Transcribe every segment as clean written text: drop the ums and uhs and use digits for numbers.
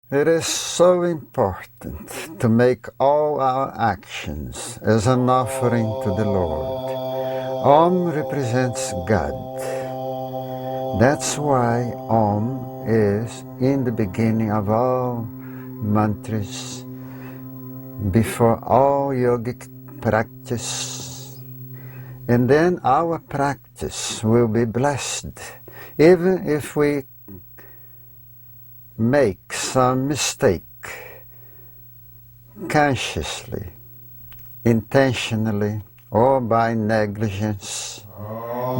It is so important to make all our actions as an offering to the Lord. Om represents God. That's why Om is in the beginning of all mantras, before all yogic practice. And then our practice will be blessed, even if we make some mistake, consciously, intentionally, or by negligence.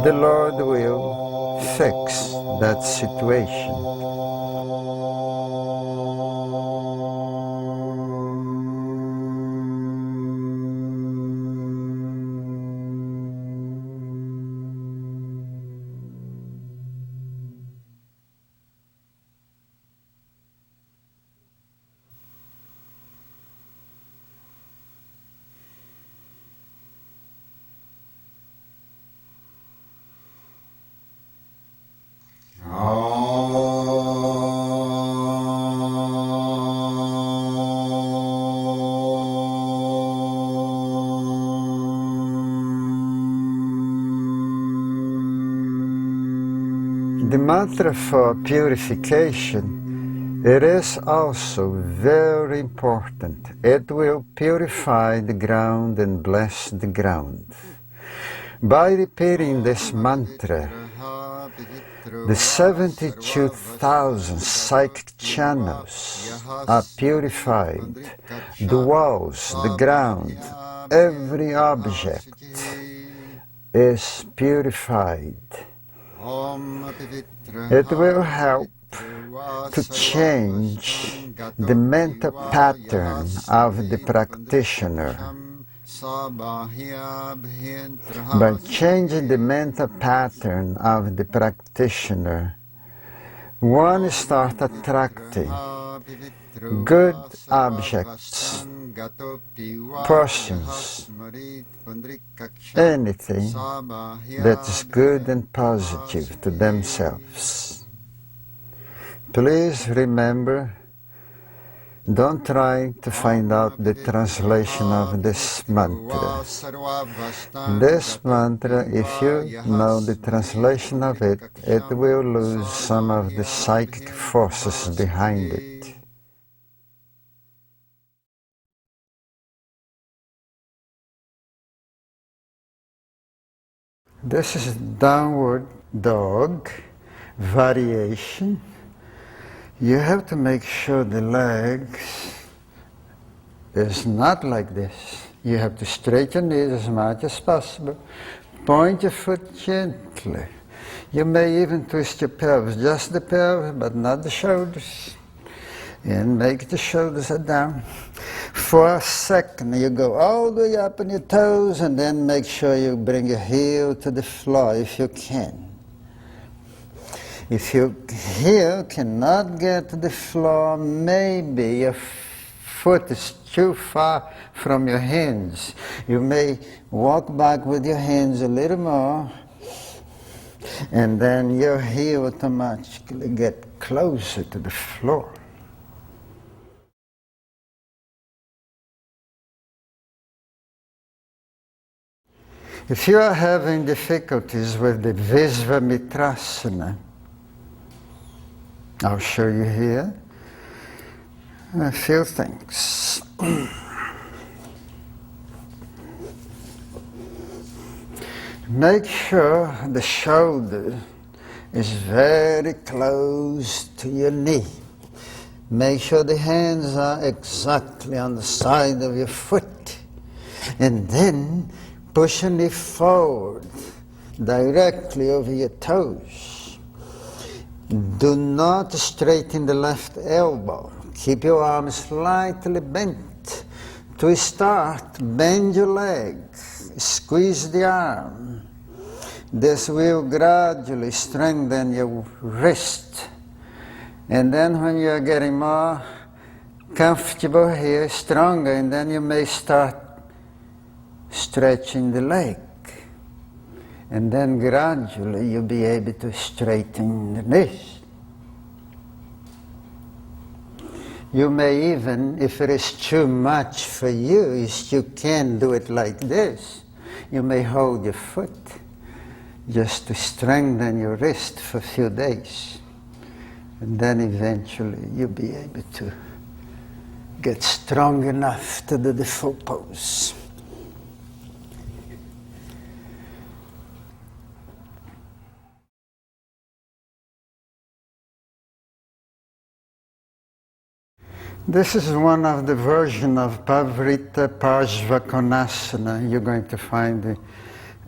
The Lord will fix that situation. The mantra for purification, it is also very important. It will purify the ground and bless the ground. By repeating this mantra, the 72,000 psychic channels are purified. The walls, the ground, every object is purified. It will help to change the mental pattern of the practitioner. By changing the mental pattern of the practitioner, one starts attracting good objects, persons, anything that is good and positive to themselves. Please remember, don't try to find out the translation of this mantra. This mantra, if you know the translation of it, it will lose some of the psychic forces behind it. This is downward dog variation. You have to make sure the legs is not like this. You have to straighten your knees as much as possible. Point your foot gently. You may even twist your pelvis, just the pelvis, but not the shoulders. And make the shoulders down. For a second, you go all the way up on your toes, and then make sure you bring your heel to the floor if you can. If your heel cannot get to the floor, maybe your foot is too far from your hands. You may walk back with your hands a little more, and then your heel automatically get closer to the floor. If you are having difficulties with the Visvamitrasana, I'll show you here a few things. Make sure the shoulder is very close to your knee. Make sure the hands are exactly on the side of your foot. And then push your knee forward, directly over your toes. Do not straighten the left elbow. Keep your arm slightly bent. To start, bend your leg, squeeze the arm. This will gradually strengthen your wrist. And then when you are getting more comfortable here, stronger, and then you may start stretching the leg. And then gradually you'll be able to straighten the knees. You may even, if it is too much for you, you can do it like this. You may hold your foot just to strengthen your wrist for a few days. And then eventually you'll be able to get strong enough to do the full pose. This is one of the versions of Pavrita Parshvakonasana you're going to find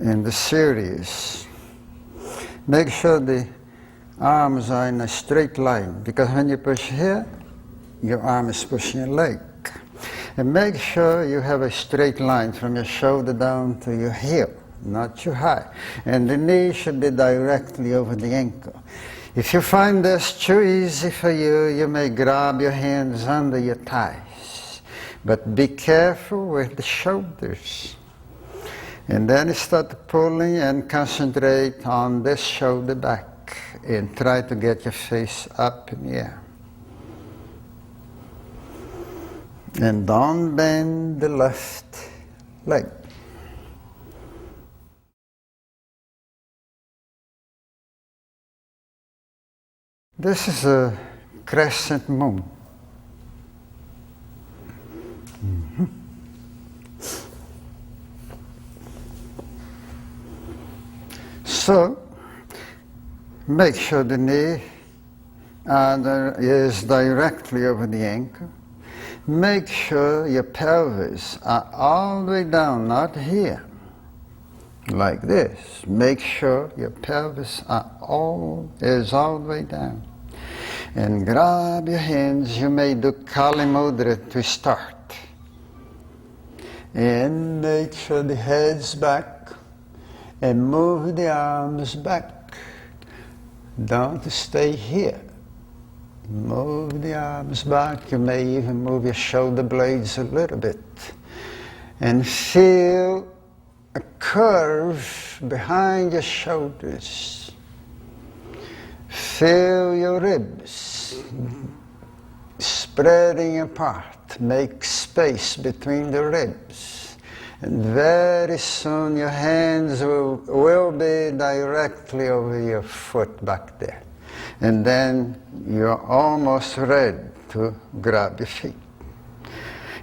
in the series. Make sure the arms are in a straight line, because when you push here, your arm is pushing your leg. And make sure you have a straight line from your shoulder down to your heel, not too high. And the knee should be directly over the ankle. If you find this too easy for you, you may grab your hands under your thighs. But be careful with the shoulders. And then start pulling and concentrate on this shoulder back. And try to get your face up in the air. And don't bend the left leg. This is a crescent moon. So, make sure the knee is directly over the ankle. Make sure your pelvis are all the way down, not here, like this. Make sure your pelvis is all the way down. And grab your hands. You may do Kali Mudra to start. And make sure the head's back. And move the arms back. Don't stay here. Move the arms back. You may even move your shoulder blades a little bit. And feel a curve behind your shoulders. Feel your ribs spreading apart. Make space between the ribs. And very soon your hands will be directly over your foot back there. And then you're almost ready to grab your feet.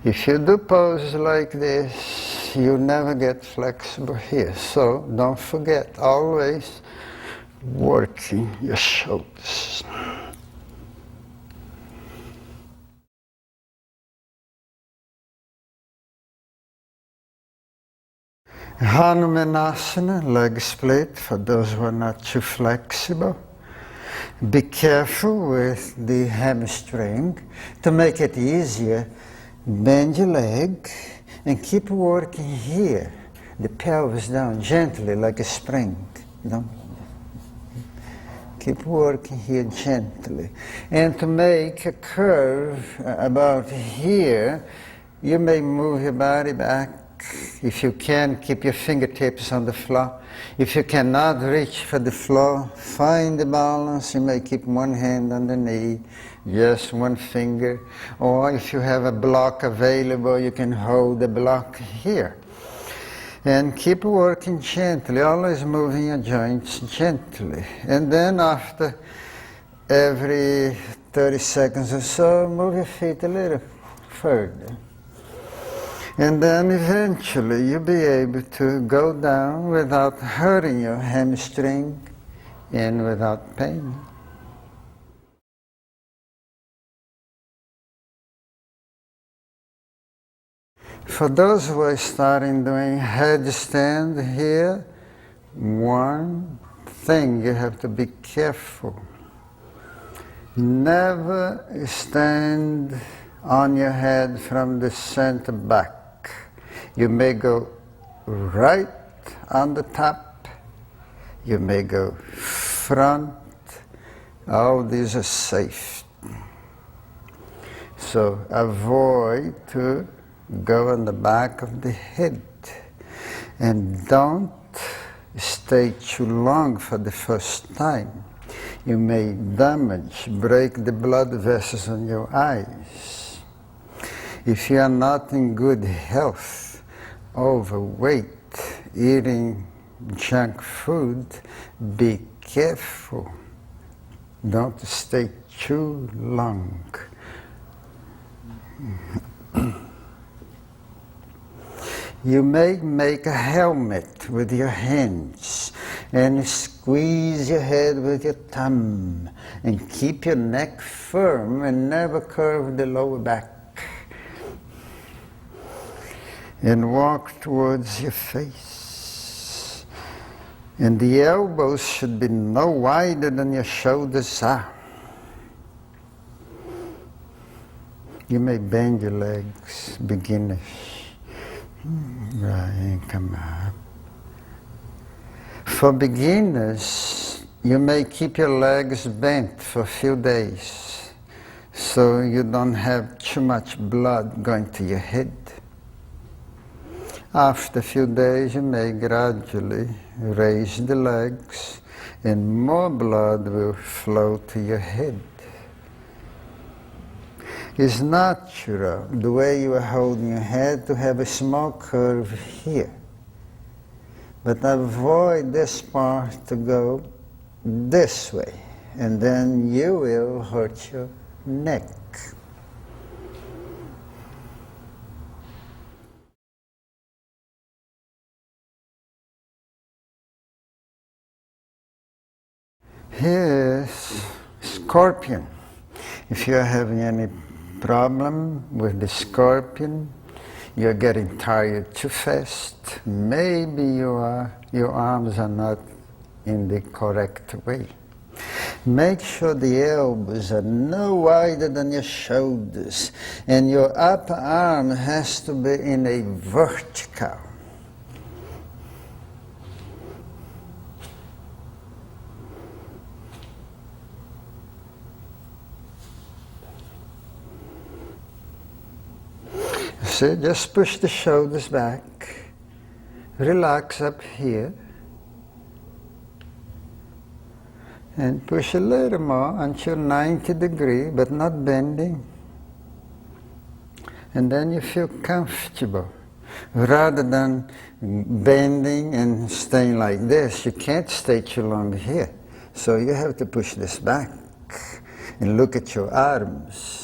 If you do poses like this, you never get flexible here. So don't forget, always working your shoulders. Hanumanasana, leg split, for those who are not too flexible. Be careful with the hamstring. To make it easier, bend your leg and keep working here. The pelvis down gently like a spring. Keep working here gently. And to make a curve about here, you may move your body back. If you can, keep your fingertips on the floor. If you cannot reach for the floor, find the balance. You may keep one hand on the knee, just one finger. Or if you have a block available, you can hold the block here. And keep working gently, always moving your joints gently. And then after every 30 seconds or so, move your feet a little further. And then eventually you'll be able to go down without hurting your hamstring and without pain. For those who are starting doing headstand here, one thing you have to be careful. Never stand on your head from the center back. You may go right on the top. You may go front. All these are safe. So avoid to go on the back of the head. And don't stay too long for the first time. You may break the blood vessels on your eyes. If you are not in good health, overweight, eating junk food, be careful. Don't stay too long. You may make a helmet with your hands and squeeze your head with your thumb and keep your neck firm and never curve the lower back. And walk towards your face. And the elbows should be no wider than your shoulders are. You may bend your legs, beginners. Right, and come up. For beginners, you may keep your legs bent for a few days so you don't have too much blood going to your head. After a few days, you may gradually raise the legs and more blood will flow to your head. It's natural, the way you are holding your head, to have a small curve here. But avoid this part to go this way, and then you will hurt your neck. Here's scorpion. If you're having any problem with the scorpion, you're getting tired too fast, maybe your arms are not in the correct way. Make sure the elbows are no wider than your shoulders, and your upper arm has to be in a vertical. So just push the shoulders back, relax up here, and push a little more until 90 degrees, but not bending. And then you feel comfortable. Rather than bending and staying like this, you can't stay too long here. So you have to push this back and look at your arms.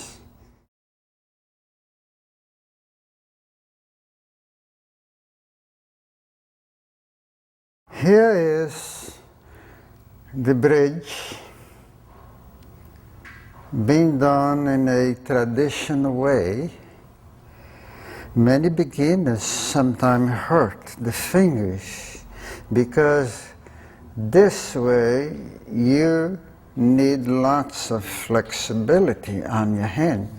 Here is the bridge being done in a traditional way. Many beginners sometimes hurt the fingers because this way you need lots of flexibility on your hands.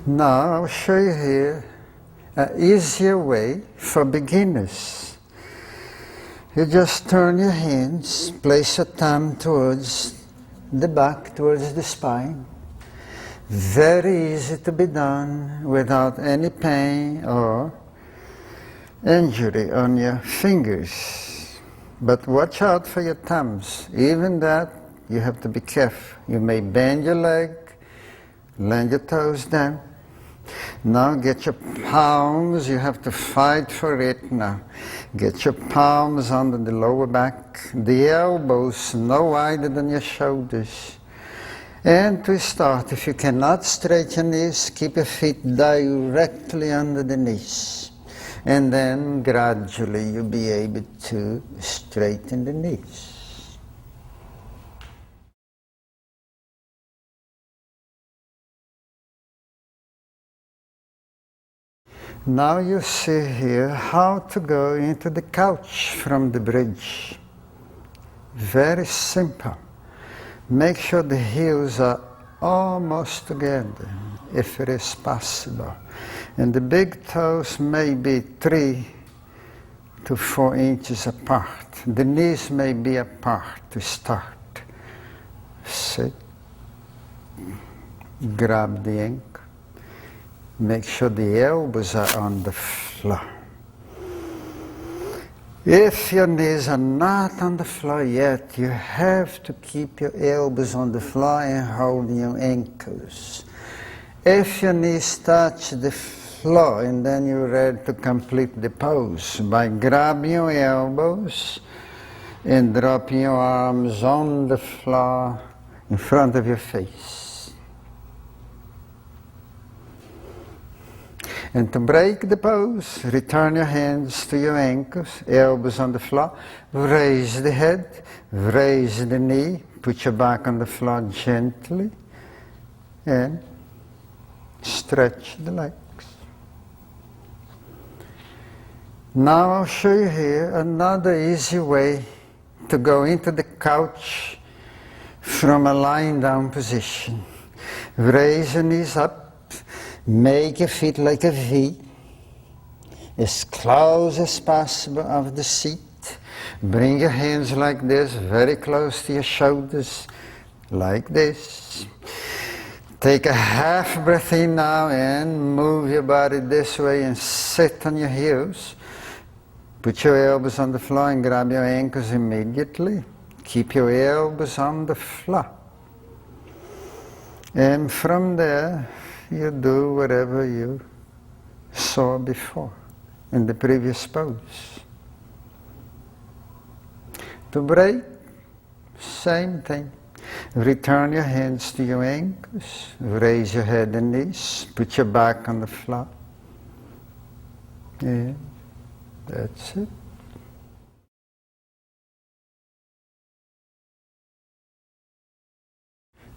Now I'll show you here an easier way for beginners. You just turn your hands, place your thumb towards the back, towards the spine. Very easy to be done without any pain or injury on your fingers. But watch out for your thumbs. Even that, you have to be careful. You may bend your leg, land your toes down. Now get your palms, you have to fight for it now. Get your palms under the lower back, the elbows no wider than your shoulders. And to start, if you cannot straighten your knees, keep your feet directly under the knees. And then gradually you'll be able to straighten the knees. Now you see here how to go into the couch from the bridge. Very simple. Make sure the heels are almost together, if it is possible. And the big toes may be 3 to 4 inches apart. The knees may be apart to start. Sit. Grab the ankle. Make sure the elbows are on the floor. If your knees are not on the floor yet, you have to keep your elbows on the floor and hold your ankles. If your knees touch the floor and then you're ready to complete the pose by grabbing your elbows and dropping your arms on the floor in front of your face. And to break the pose, return your hands to your ankles, elbows on the floor, raise the head, raise the knee, put your back on the floor gently, and stretch the legs. Now I'll show you here another easy way to go into the couch from a lying down position. Raise your knees up, make your feet like a V, as close as possible of the seat. Bring your hands like this, very close to your shoulders, like this. Take a half breath in now and move your body this way and sit on your heels. Put your elbows on the floor and grab your ankles immediately. Keep your elbows on the floor. And from there, you do whatever you saw before in the previous pose. To break, same thing. Return your hands to your ankles. Raise your head and knees. Put your back on the floor. Yeah. That's it.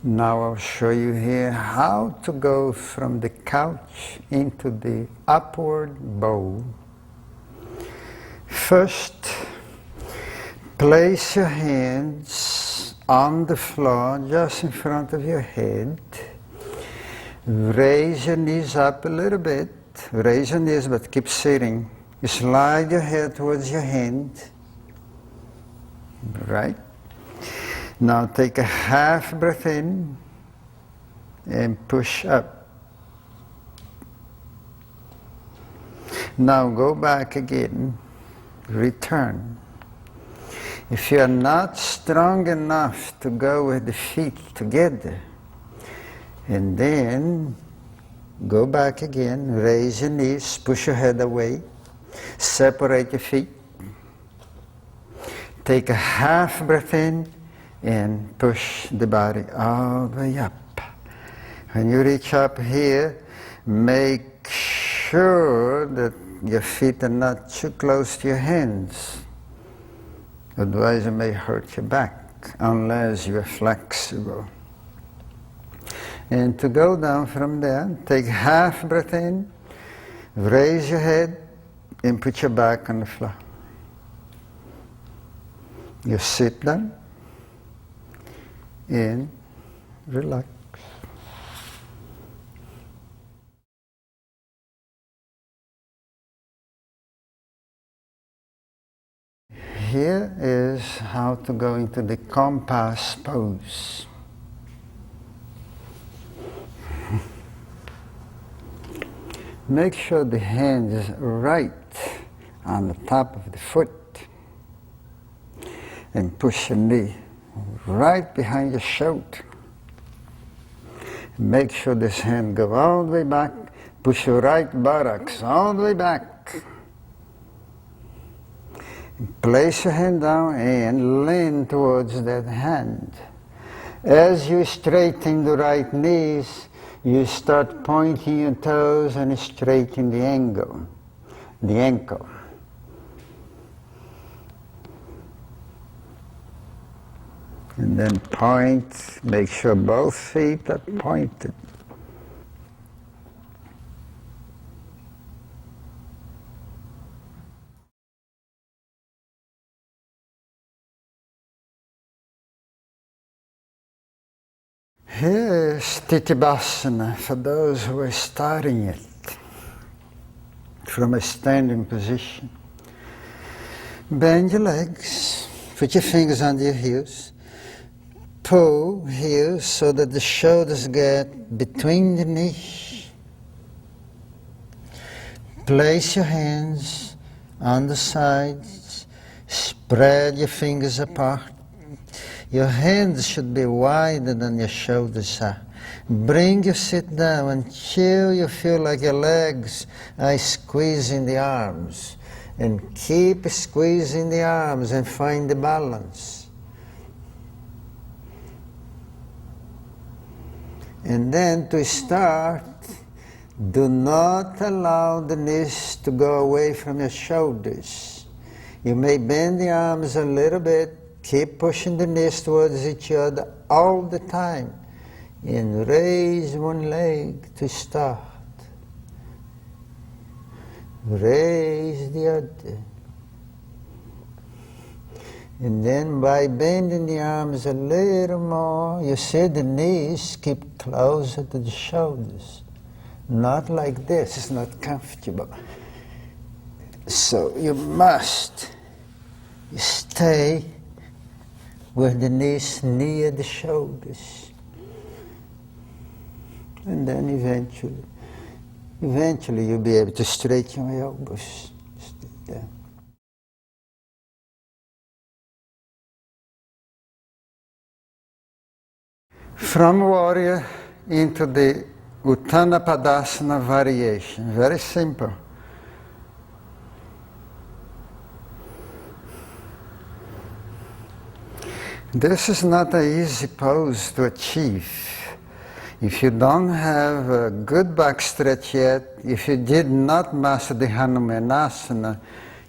Now I'll show you here how to go from the couch into the upward bow. First, place your hands on the floor just in front of your head. Raise your knees up a little bit. Raise your knees but keep sitting. You slide your head towards your hand, right? Now take a half breath in and push up. Now go back again, return. If you are not strong enough to go with the feet together, and then go back again, raise your knees, push your head away. Separate your feet. Take a half breath in and push the body all the way up. When you reach up here, make sure that your feet are not too close to your hands. Otherwise it may hurt your back unless you are flexible. And to go down from there, take half breath in, raise your head, and put your back on the floor. You sit down and relax. Here is how to go into the compass pose. Make sure the hand is right on the top of the foot and push your knee right behind your shoulder. Make sure this hand goes all the way back. Push your right buttocks all the way back. Place your hand down and lean towards that hand. As you straighten the right knees, you start pointing your toes and straightening the ankle. And then point, make sure both feet are pointed. Here is Sthitibhasana for those who are starting it from a standing position. Bend your legs, put your fingers under your heels, pull here so that the shoulders get between the knees. Place your hands on the sides. Spread your fingers apart. Your hands should be wider than your shoulders are. Bring your sit down until you feel like your legs are squeezing the arms. And keep squeezing the arms and find the balance. And then to start, do not allow the knees to go away from your shoulders. You may bend the arms a little bit. Keep pushing the knees towards each other all the time. And raise one leg to start. Raise the other. And then by bending the arms a little more, you see the knees keep closer to the shoulders. Not like this, it's not comfortable. So you must stay with the knees near the shoulders. And then eventually you'll be able to straighten your elbows. Stay there. From warrior into the Uttanapadasana variation. Very simple. This is not an easy pose to achieve. If you don't have a good back stretch yet, if you did not master the Hanumanasana,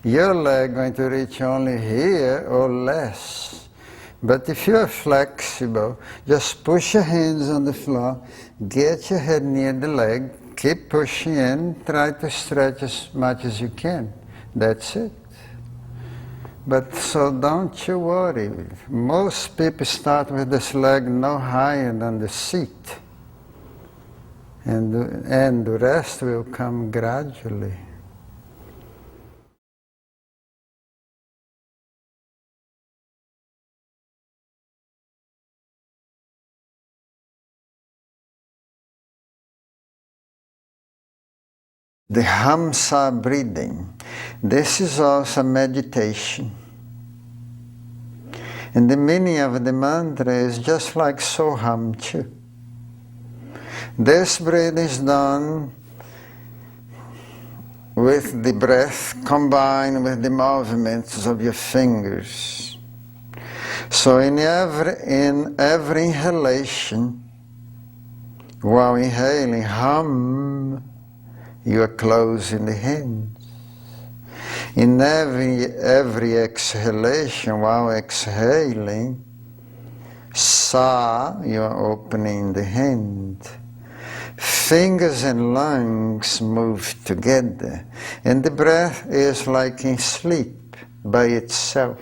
your leg going to reach only here or less. But if you are flexible, just push your hands on the floor, get your head near the leg, keep pushing in, try to stretch as much as you can. That's it. But so don't you worry. Most people start with this leg no higher than the seat. And the rest will come gradually. The Hamsa breathing. This is also meditation. And the meaning of the mantra is just like Soham Chu. This breathing is done with the breath combined with the movements of your fingers. So in every inhalation, while inhaling, hum, you are closing the hands. In every exhalation, while exhaling, sa, you are opening the hand. Fingers and lungs move together, and the breath is like in sleep by itself.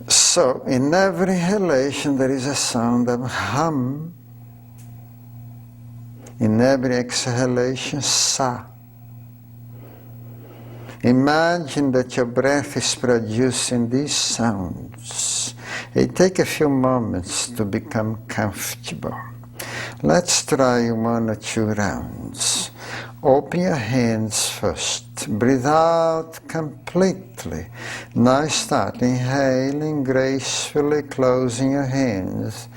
So, in every inhalation there is a sound of hum. In every exhalation, sa. Imagine that your breath is producing these sounds. It takes a few moments to become comfortable. Let's try 1 or 2 rounds. Open your hands first. Breathe out completely. Now start inhaling gracefully, closing your hands.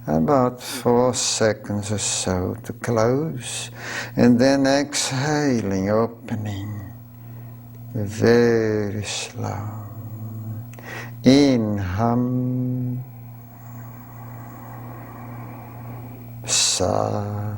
About 4 seconds or so to close. And then exhaling, opening. Very slow. In, hum, sa.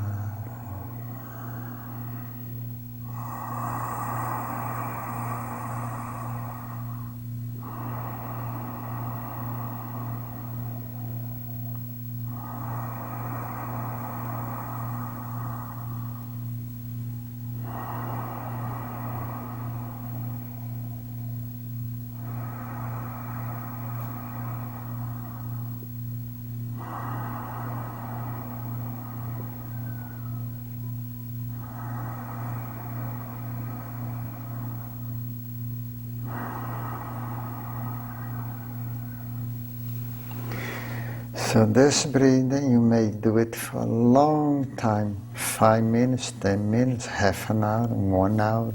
So this breathing, you may do it for a long time, 5 minutes, 10 minutes, half an hour, 1 hour,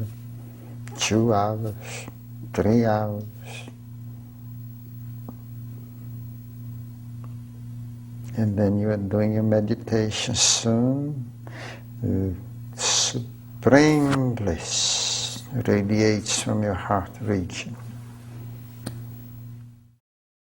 2 hours, 3 hours. And then you are doing your meditation soon. Supreme bliss radiates from your heart region.